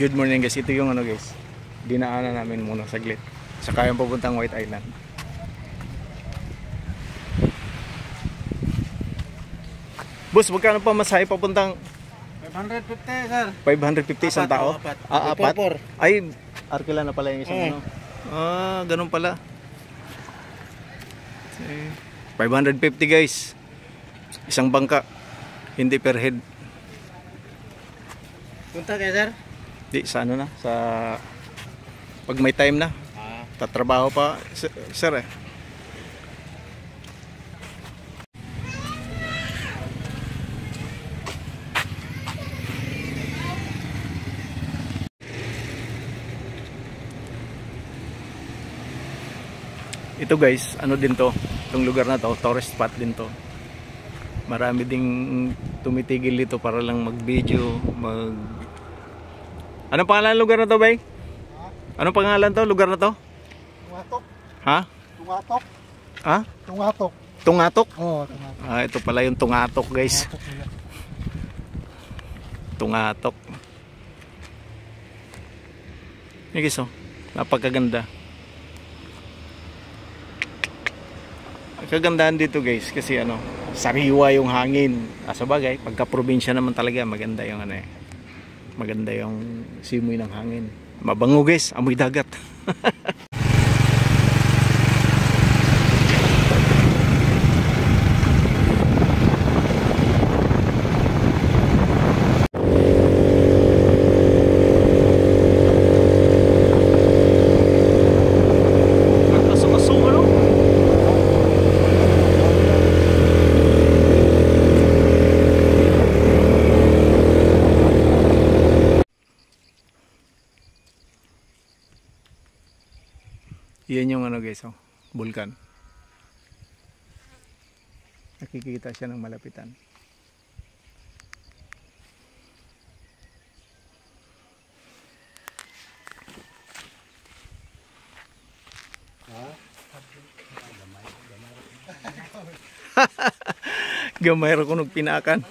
Good morning guys, ito yung ano guys, dinaanan namin muna saglit saka yung papuntang White Island. Boss, magkano pa masahe papuntang 550 sir. 550 isang tao? Apat. Apat? Four. Ay, arkila na pala yung isang ano. Ganun pala. 550 guys, isang bangka, hindi per head. Punta kayo sir? Di, sa ano na, sa pag may time na, tatrabaho pa sir eh. Ito guys, ano din to, itong lugar na to, tourist spot din to. Marami ding tumitigil dito para lang mag-video, Anong pangalan ng lugar na to, bay? Anong pangalan to, lugar na to? Tungatok. Ha? Tungatok. Ha? Tungatok. Tungatok? Oo, Tungatok. Ito pala yung Tungatok guys. Tungatok. Yung guys, oh, napakaganda. Ang kagandahan dito guys, kasi ano, sariwa yung hangin. Sa bagay, pagka probinsya naman talaga, maganda yung ano eh. Maganda yung simoy ng hangin. Mabango guys, amoy dagat. Yan yung ano guys, oh, bulkan. Nakikita siya ng malapitan. Gamay ra ko nung pinakan.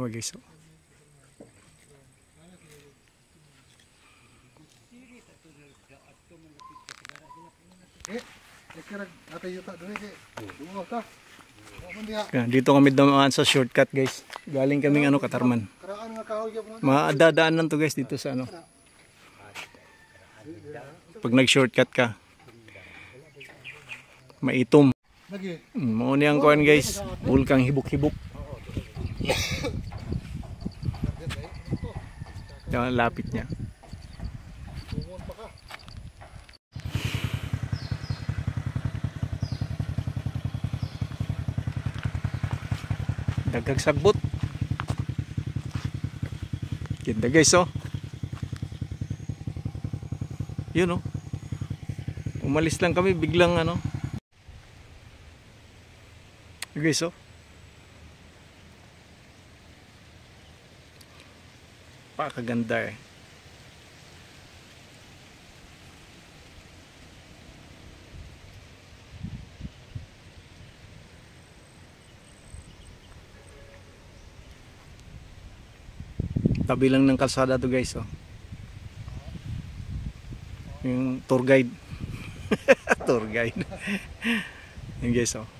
Guys, dito kami dumaan sa shortcut guys. Galing kaming ano, Katarman. Madadaan lang to guys dito sa ano. Pag nag-shortcut ka, maitom. Mauni ang kuan guys, bulkang hibok-hibok. Yung lapit niya. Dagdag sagbot. Ganda guys, oh. Yun, oh. Umalis lang kami, biglang ano. Guys, oh. Pakaganda eh. Tabi lang ng kalsada to guys, oh. Yung tour guide. Tour guide. Yung guys, oh.